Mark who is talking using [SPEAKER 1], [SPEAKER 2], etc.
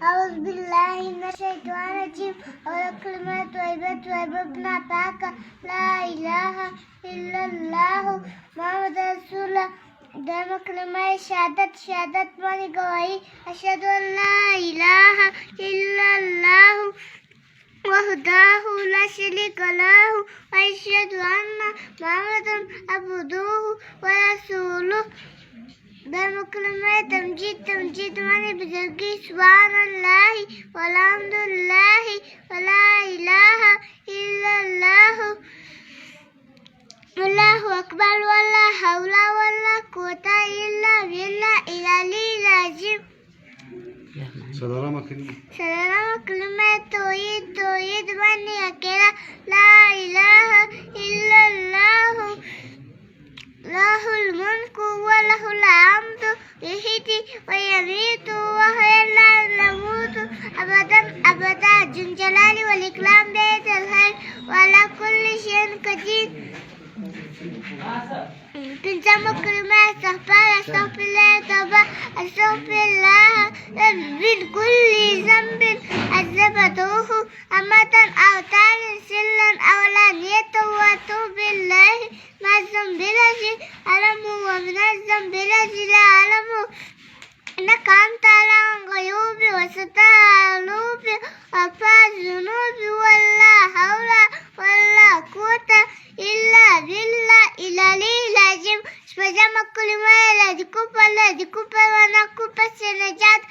[SPEAKER 1] أعوذ بالله من الشيطان الرجيم أول كلمة طيبة ربنا باك لا إله إلا الله محمد رسول الله دائما كلمة شهادة ماني گواهی أشهد أن لا إله إلا الله وحده لا شريك له وأشهد أن محمدا عبده ورسوله دائما كلمة تمجيد ماني بزرگی سبحان الله والحمد لله ولا إله إلا الله والله أكبر ولا حول ولا قوة إلا بالله العلي العظيم
[SPEAKER 2] Salama kelime.
[SPEAKER 1] Salama kelime توحید mani akela la ilaha illallah lahul mulku wa lahul hamdu yuhyi wa yumiitu wa huwa la yamutu abada jun jalali wal ikram bidal hayy wa ala kulli shay'in qadir. Pensamos كلمة أستغفر الله توبة أستغفر الله من كل ذنب أذنبته أمة أو تارك سرا أو علانية وأتوب إليه من الذنب الذي أعلمه ومن الذنب الذي لا أعلمه إنك أنت علام الغيوب وستر القلوب وغفار الذنوب ولا حول ولا قوة إلا بالله العلي العظيم. Spesiamo colima la di cupa wana cupa senajat